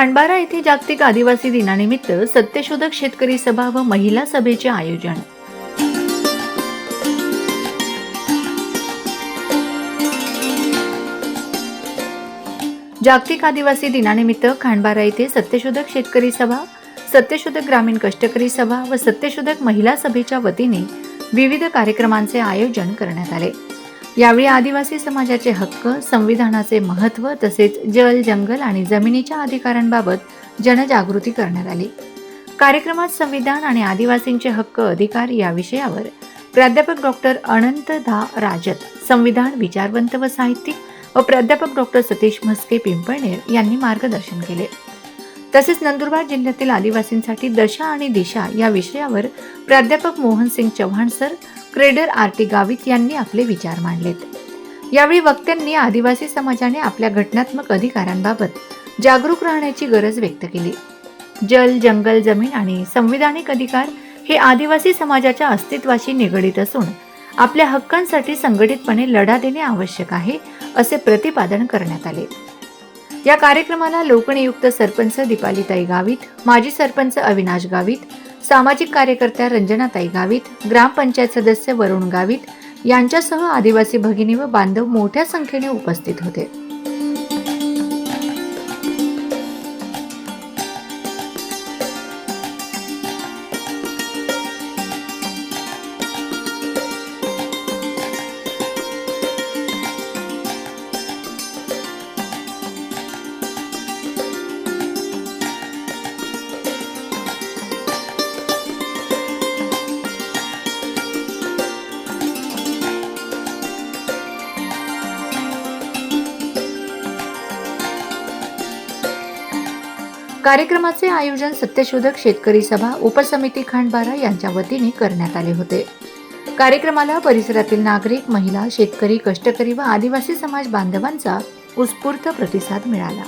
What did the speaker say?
खांडबारा येथे जागतिक आदिवासी दिनानिमित्त सत्यशोधक शेतकरी सभा व महिला सभेचे आयोजन। जागतिक आदिवासी दिनानिमित्त खांडबारा येथे सत्यशोधक शेतकरी सभा, सत्यशोधक ग्रामीण कष्टकरी सभा व सत्यशोधक महिला सभेच्या वतीने विविध कार्यक्रमांचे आयोजन करण्यात आले। यावेळी आदिवासी समाजाचे हक्क, संविधानाचे महत्त्व तसेच जल, जंगल आणि जमिनीच्या अधिकारांबाबत जनजागृती करण्यात आली। कार्यक्रमात संविधान आणि आदिवासींचे हक्क अधिकार या विषयावर प्राध्यापक डॉक्टर अनंत धा राजत, संविधान विचारवंत व साहित्यिक व प्राध्यापक डॉक्टर सतीश म्हस्के पिंपळनेर यांनी मार्गदर्शन केले। तसेच नंदुरबार जिल्ह्यातील आदिवासींसाठी दशा आणि दिशा या विषयावर प्राध्यापक मोहनसिंग चव्हाण सर, क्रेडर आरटी गावित यांनी आपले विचार मांडलेत। यावेळी वक्त्यांनी आदिवासी समाजाने आपल्या घटनात्मक अधिकारांबाबत जागरूक राहण्याची गरज व्यक्त केली। जल, जंगल, जमीन आणि संविधानिक अधिकार हे आदिवासी समाजाच्या अस्तित्वाशी निगडित असून आपल्या हक्कांसाठी संघटितपणे लढा देणे आवश्यक आहे, असे प्रतिपादन करण्यात आले। या कार्यक्रमाला लोकनियुक्त सरपंच दीपालीताई गावित, माजी सरपंच अविनाश गावित, सामाजिक कार्यकर्त्या रंजनाताई गावित, ग्रामपंचायत सदस्य वरुण गावित यांच्यासह आदिवासी भगिनी व बांधव मोठ्या संख्येने उपस्थित होते। कार्यक्रमाचे आयोजन सत्यशोधक शेतकरी सभा उपसमिती खांडबारा यांच्या वतीने करण्यात आले होते। कार्यक्रमाला परिसरातील नागरिक, महिला, शेतकरी, कष्टकरी व आदिवासी समाज बांधवांचा उत्स्फूर्त प्रतिसाद मिळाला।